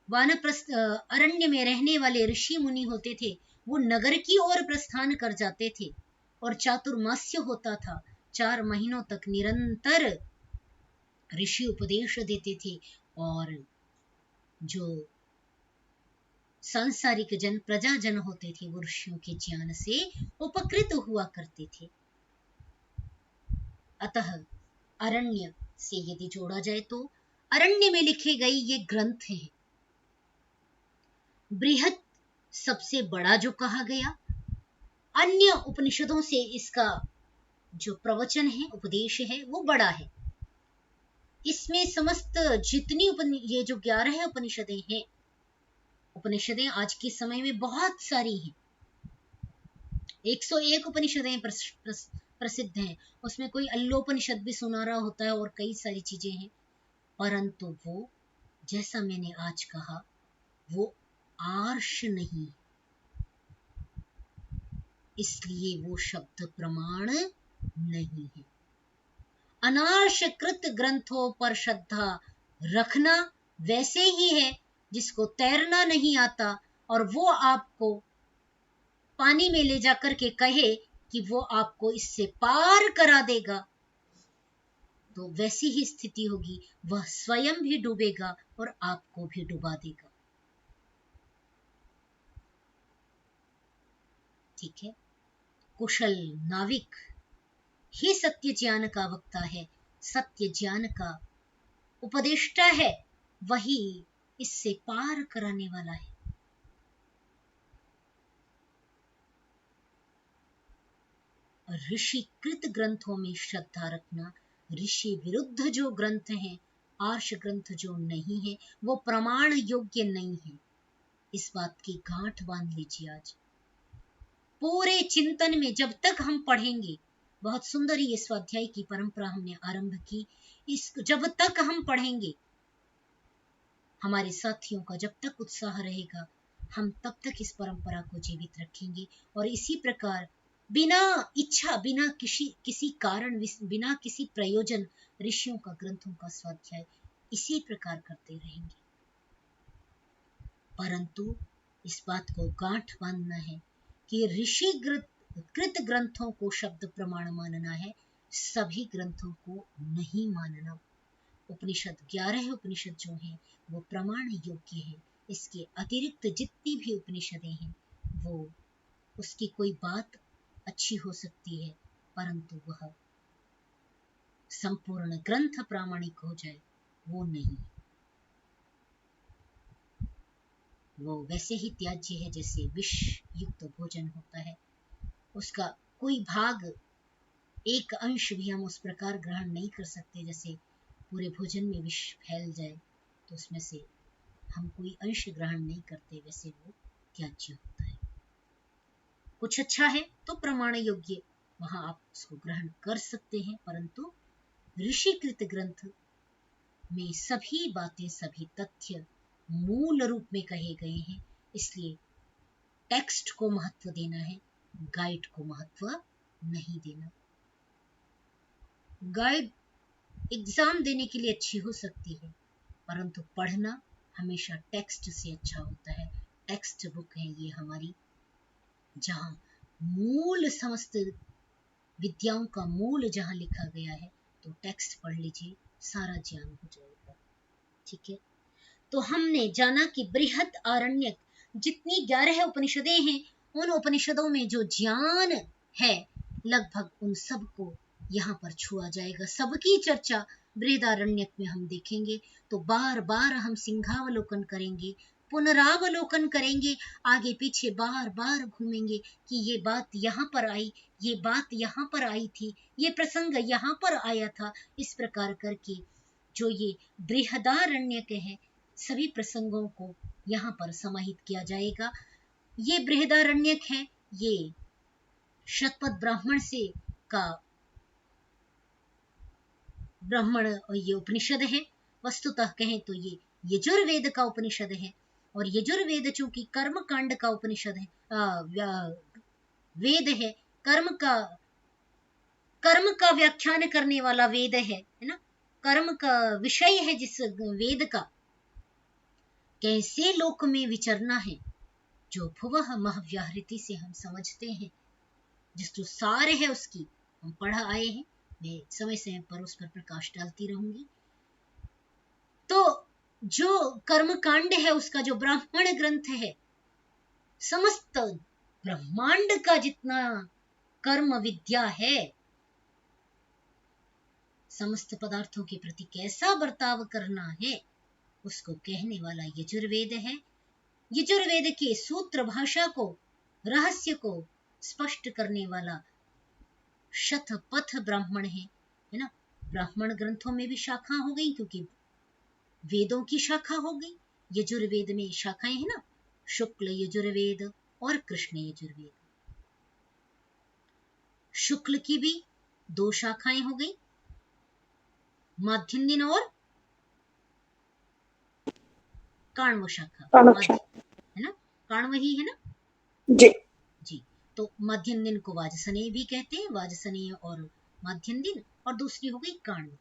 वानप्रस्थ अरण्य में रहने वाले ऋषि मुनि होते थे वो नगर की ओर प्रस्थान कर जाते थे और चातुर्मास्य होता था। 4 महीनों तक निरंतर ऋषि उपदेश देते थे और जो सांसारिक जन प्रजाजन होते थे वो ऋषियों के ज्ञान से उपकृत हुआ करते थे। अतः अरण्य से यदि जोड़ा जाए तो अरण्य में लिखे गए ये ग्रंथ हैं। बृहत सबसे बड़ा जो कहा गया, अन्य उपनिषदों से इसका जो प्रवचन है, उपदेश है वो बड़ा है। इसमें समस्त जितनी ये जो 11 उपनिषदें हैं, उपनिषदें आज के समय में बहुत सारी हैं। 101 उपनिषदें प्रसिद्ध हैं। उसमें कोई अल्लोपनिषद भी सुनारा होता है और कई सारी चीजें हैं, परंतु वो जैसा मैंने आज कहा वो आर्ष नहीं, इसलिए वो शब्द प्रमाण नहीं है। अनार्षकृत ग्रंथों पर श्रद्धा रखना वैसे ही है जिसको तैरना नहीं आता और वो आपको पानी में ले जाकर के कहे कि वो आपको इससे पार करा देगा, तो वैसी ही स्थिति होगी। वह स्वयं भी डूबेगा और आपको भी डुबा देगा। ठीक है। कुशल नाविक ही सत्य ज्ञान का वक्ता है, सत्य ज्ञान का उपदेष्टा है, वही इससे पार कराने वाला है। ऋषिकृत ग्रंथों में श्रद्धा रखना, ऋषि विरुद्ध जो ग्रंथ हैं, आर्ष ग्रंथ जो नहीं है, वो प्रमाण योग्य नहीं है। इस बात की गांठ बांध लीजिए। आज पूरे चिंतन में जब तक हम पढ़ेंगे, बहुत सुंदर ये स्वाध्याय की परंपरा हमने आरंभ की, इस जब तक हम पढ़ेंगे, हमारे साथियों का जब तक उत्साह रहेगा, हम तब तक इस परंपरा को जीवित रखेंगे। और इसी प्रकार बिना इच्छा, बिना किसी कारण, बिना किसी प्रयोजन ऋषियों का ग्रंथों का स्वाध्याय इसी प्रकार करते रहेंगे। परंतु इस बात को गांठ बांधना है कि ऋषि कृत ग्रंथों को शब्द प्रमाण मानना है, सभी ग्रंथों को नहीं मानना। उपनिषद 11 उपनिषद जो हैं वो प्रमाण योग्य है। इसके अतिरिक्त जितनी भी उपनिषदें हैं वो उसकी कोई बात अच्छी हो सकती है, परंतु वह संपूर्ण ग्रंथ प्रामाणिक हो जाए वो नहीं। वो वैसे ही त्याज्य है जैसे विष युक्त भोजन होता है, उसका कोई भाग एक अंश भी हम उस प्रकार ग्रहण नहीं कर सकते जैसे पूरे भोजन में विष फैल जाए तो उसमें से हम कोई अंश ग्रहण नहीं करते, वैसे वो त्याज्य होता है। कुछ अच्छा है तो प्रमाण योग्य, वहां आप उसको ग्रहण कर सकते हैं, परंतु ऋषिकृत ग्रंथ में सभी बातें, सभी तथ्य मूल रूप में कहे गए हैं, इसलिए टेक्स्ट को महत्व देना है, गाइड को महत्व नहीं देना। गाइड एग्जाम देने के लिए अच्छी हो सकती है, परंतु पढ़ना हमेशा टेक्स्ट से अच्छा होता है। टेक्स्ट बुक है ये हमारी, जहां मूल समस्त विद्याओं का मूल जहां लिखा गया है, तो टेक्स्ट पढ़ लीजिए, सारा ज्ञान हो जाएगा। ठीक है, तो हमने जाना कि बृहद आरण्यक, जितनी 11 उपनिषदें हैं, उन उपनिषदों में जो ज्ञान है लगभग उन सबको यहाँ पर छुआ जाएगा। सबकी चर्चा बृहदारण्यक में हम देखेंगे, तो बार बार हम सिंहावलोकन करेंगे, पुनरावलोकन करेंगे, आगे पीछे बार बार घूमेंगे कि ये बात यहाँ पर आई, ये बात यहाँ पर आई थी, ये प्रसंग यहाँ पर आया था। इस प्रकार करके जो ये बृहदारण्यक है, सभी प्रसंगों को यहाँ पर समाहित किया जाएगा। ये बृहदारण्यक है, ये शतपथ ब्राह्मण से का ब्राह्मण ये उपनिषद है। वस्तुतः कहें तो ये यजुर्वेद का उपनिषद है, और यजुर्वेद चूंकि कर्म कांड का उपनिषद है, वेद है, कर्म का व्याख्यान करने वाला वेद है ना, कर्म का विषय है जिस वेद का, कैसे लोक में विचरना है, जो भुवः महव्याहृति से हम समझते हैं, जिस जो सार है उसकी हम पढ़ आए हैं। मैं समय समय पर उस पर प्रकाश डालती रहूंगी। तो जो कर्म कांड है उसका जो ब्राह्मण ग्रंथ है, समस्त ब्रह्मांड का जितना कर्म विद्या है, समस्त पदार्थों के प्रति कैसा बर्ताव करना है, उसको कहने वाला यजुर्वेद है। यजुर्वेद के सूत्र भाषा को, रहस्य को स्पष्ट करने वाला शतपथ ब्राह्मण है ना। ब्राह्मण ग्रंथों में भी शाखा हो गई, क्योंकि वेदों की शाखा हो गई। यजुर्वेद में शाखाएं है ना, शुक्ल यजुर्वेद और कृष्ण यजुर्वेद। शुक्ल की भी 2 शाखाएं हो गई, माध्यन्दिन और काण्व शाखा, है ना, काण्व ही है ना
जी
जी। तो माध्यन्दिन को वाजसनेय भी कहते हैं, वाजसनेय और माध्यन्दिन, और दूसरी हो गई काण्व।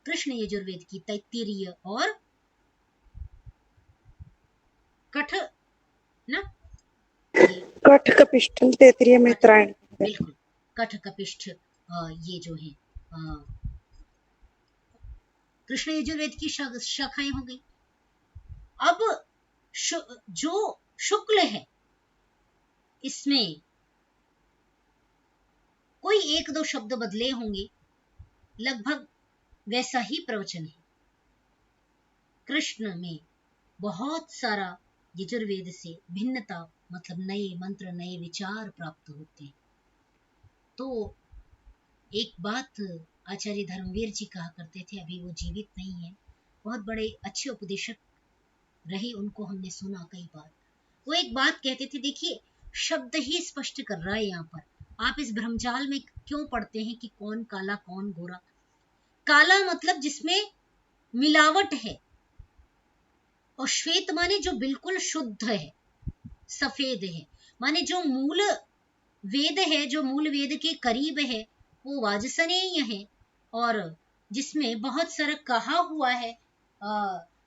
कृष्ण यजुर्वेद की तैत्तिरीय और कठ ना, ये
कठ कपिष्ठल तैत्तिरीय मैत्रायण।
बिल्कुल, कठ कपिष्ठ, ये जो है कृष्ण यजुर्वेद की शाखाएं हो गई। अब जो शुक्ल है, इसमें कोई 1-2 शब्द बदले होंगे, लगभग वैसा ही प्रवचन है। कृष्ण में बहुत सारा यजुर्वेद से भिन्नता, मतलब नए मंत्र, नए विचार प्राप्त होते हैं। तो एक बात आचार्य धर्मवीर जी कहा करते थे, अभी वो जीवित नहीं है, बहुत बड़े अच्छे उपदेशक रहे, उनको हमने सुना कई बार। वो एक बात कहते थे, देखिए शब्द ही स्पष्ट कर रहा है यहाँ पर, आप इस भ्रमजाल में क्यों पढ़ते हैं कि कौन काला कौन गोरा। काला मतलब जिसमें मिलावट है, और श्वेत माने जो बिल्कुल शुद्ध है, सफेद है, माने जो मूल वेद है, जो मूल वेद के करीब है, वो वाजसनेय है, और जिसमें बहुत सारा कहा हुआ है,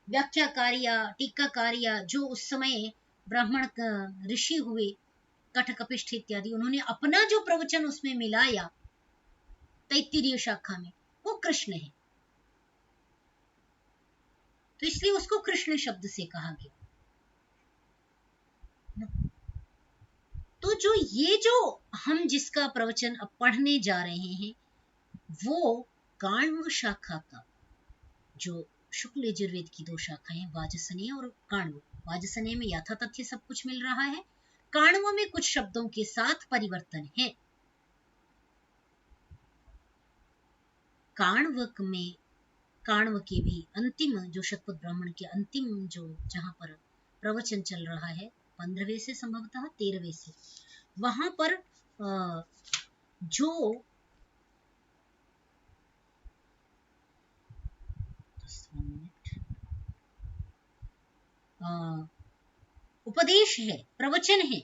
व्याख्याकारिया, टीकाकारिया, जो उस समय ब्राह्मण ऋषि हुए, कठ कपिष्ठ इत्यादि, उन्होंने अपना जो प्रवचन उसमें मिलाया तैत्तिरीय शाखा में, वो कृष्ण है। तो इसलिए उसको कृष्ण शब्द से कहा गया। तो जो ये जो हम जिसका प्रवचन अब पढ़ने जा रहे हैं, वो काण्व शाखा का, जो शुक्ल यजुर्वेद की 2 शाखाएं, वाजसनेय और काण्व। वाजसनेय में यथातथ्य सब कुछ मिल रहा है, काण्व में कुछ शब्दों के साथ परिवर्तन है। काण्वक में, काण्व के भी अंतिम जो शतपथ ब्राह्मण के अंतिम जो जहां पर प्रवचन चल रहा है 15वें से संभवतः 13वें से, वहां पर जो उपदेश है, प्रवचन है,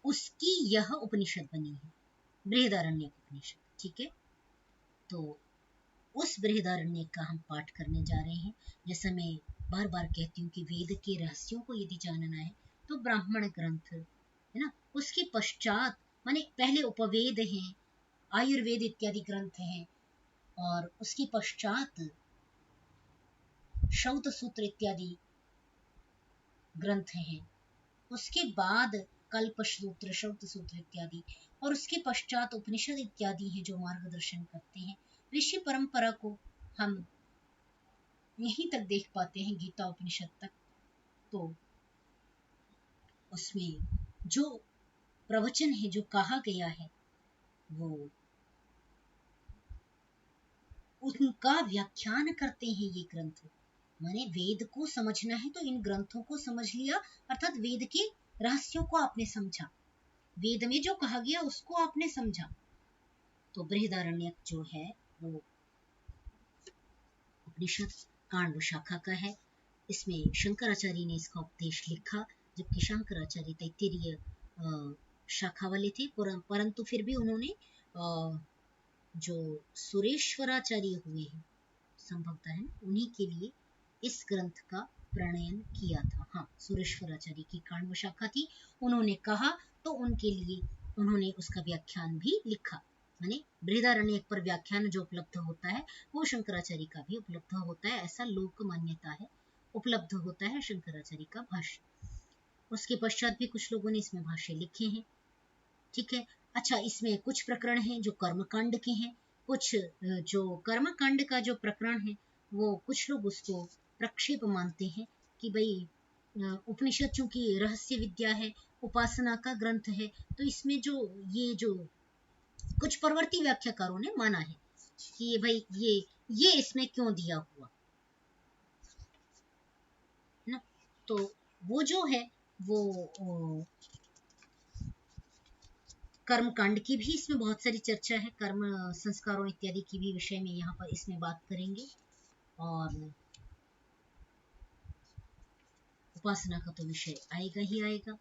उसकी यह उपनिषद बनी है, बृहदारण्यक उपनिषद। ठीक है, तो उस बृहदारण्यक का हम पाठ करने जा रहे हैं। जैसा मैं बार बार कहती हूँ कि वेद के रहस्यों को यदि जानना है तो ब्राह्मण ग्रंथ है ना, उसके पश्चात माने पहले उपवेद हैं, आयुर्वेद इत्यादि ग्रंथ हैं, और उसके पश्चात श्रौत सूत्र इत्यादि ग्रंथ हैं, उसके बाद कल्प सूत्र, श्रौत सूत्र इत्यादि, और उसके पश्चात उपनिषद इत्यादि हैं जो मार्गदर्शन करते हैं। ऋषि परंपरा को हम यहीं तक देख पाते हैं, गीता उपनिषद तक। तो उसमें जो प्रवचन है, जो कहा गया है, वो उनका व्याख्यान करते हैं ये ग्रंथ। माने वेद को समझना है तो इन ग्रंथों को समझ लिया, अर्थात वेद के रहस्यों को आपने समझा, वेद में जो कहा गया उसको आपने समझा। तो बृहदारण्यक जो है वो उपनिषद काण्व शाखा का है। इसमें शंकराचार्य ने इसका उपदेश लिखा, जबकि शंकराचार्य तैत्तिरीय शाखा वाले थे, परंतु फिर भी उन्होंने जो सुरेश्वराचार्य हुए हैं संभवतः है, उन्हीं के लिए इस ग्रंथ का प्रणयन किया था। हाँ, सुरेश्वराचार्य की काण्व शाखा थी, उन्होंने कहा तो उनके लिए उन्होंने उसका व्याख्यान भी लिखा। माने बृहदारण्यक पर व्याख्यान जो उपलब्ध होता है वो शंकराचार्य का भी उपलब्ध होता है, ऐसा लोक मान्यता है, उपलब्ध होता है शंकराचार्य का भाष्य। उसके पश्चात भी कुछ लोगों ने इसमें भाष्य लिखे हैं। ठीक है, अच्छा, इसमें कुछ प्रकरण हैं जो कर्मकांड के हैं, कुछ जो कर्मकांड का जो प्रकरण है वो कुछ लोग उसको प्रक्षेप मानते हैं कि भाई उपनिषद चूंकि रहस्य विद्या है, उपासना का ग्रंथ है, तो इसमें जो ये जो कुछ परवर्ती व्याख्याकारों ने माना है कि भाई ये इसमें क्यों दिया हुआ ना। तो वो जो है वो कर्म कांड की भी इसमें बहुत सारी चर्चा है, कर्म संस्कारों इत्यादि की भी विषय में यहाँ पर इसमें बात करेंगे, और उपासना का तो विषय आएगा ही आएगा।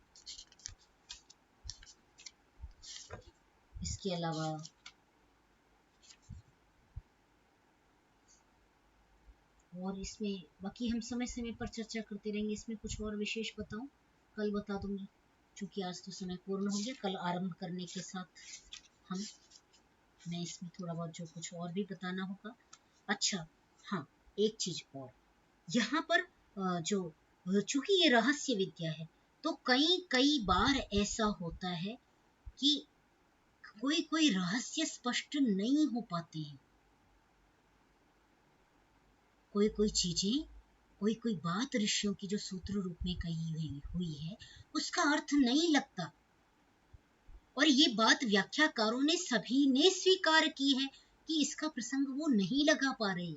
इसके अलावा और इसमें बाकी हम समय समय पर चर्चा करते रहेंगे। इसमें कुछ और विशेष बताऊं, कल बता दूंगी, क्योंकि आज तो समय पूर्ण हो गया। कल आरंभ करने के साथ मैं इसमें थोड़ा बहुत जो कुछ और भी बताना होगा। अच्छा हाँ, एक चीज और, यहाँ पर जो चूंकि ये रहस्य विद्या है तो कई बार ऐसा होता है कि कोई रहस्य स्पष्ट नहीं हो पाते हैं, कोई चीजें, कोई बात ऋषियों की जो सूत्र रूप में कही हुई है उसका अर्थ नहीं लगता, और ये बात व्याख्याकारों ने सभी ने स्वीकार की है कि इसका प्रसंग वो नहीं लगा पा रहे।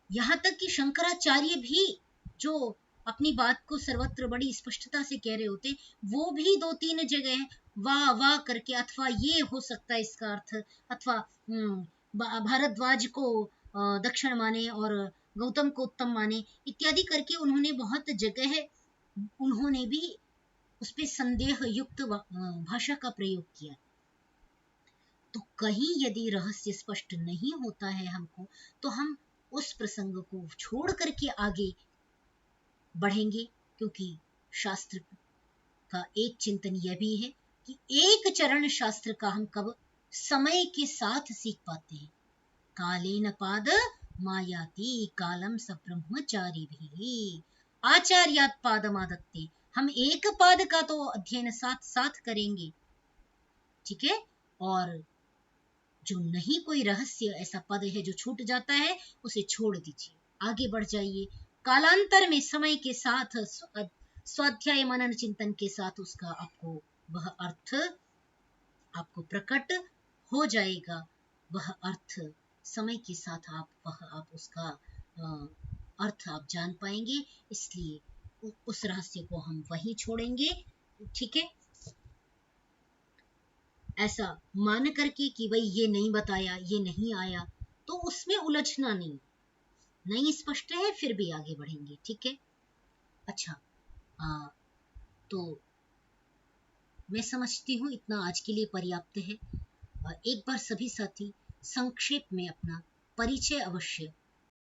यहाँ तक कि शंकराचार्य भी जो अपनी बात को सर्वत्र बड़ी स्पष्टता से कह रहे होते, वो भी 2-3 जगह वाह वाह करके, अथवा ये हो सकता है इसका अर्थ, अथवा भारद्वाज को दक्षिण माने और गौतम को उत्तम माने इत्यादि करके उन्होंने बहुत जगह उन्होंने भी उस पर संदेह युक्त भाषा का प्रयोग किया। तो कहीं यदि रहस्य स्पष्ट नहीं होता है हमको, तो हम उस प्रसंग को छोड़ करके आगे बढ़ेंगे, क्योंकि शास्त्र का एक चिंतन यह भी है कि एक चरण शास्त्र का हम कब समय के साथ सीख पाते हैं। कालेन पाद मायाति कालम सब्रह्मचारी भी आचार्यात पादमादत्ते, हम एक पाद का तो अध्ययन साथ साथ करेंगे। ठीक है, और जो नहीं कोई रहस्य ऐसा पद है जो छूट जाता है उसे छोड़ दीजिए, आगे बढ़ जाइए। कालांतर में समय के साथ स्वाध्याय मनन चिंतन के साथ उसका आपको वह अर्थ आपको प्रकट हो जाएगा वह अर्थ, समय के साथ आप उसका अर्थ आप जान पाएंगे। इसलिए उस रहस्य को हम वहीं छोड़ेंगे, ठीक है। ऐसा मान करके कि भाई ये नहीं बताया, ये नहीं आया, तो उसमें उलझना नहीं स्पष्ट है, फिर भी आगे बढ़ेंगे, ठीक है। अच्छा, तो मैं समझती हूँ इतना आज के लिए पर्याप्त है। एक बार सभी साथी संक्षेप में अपना परिचय अवश्य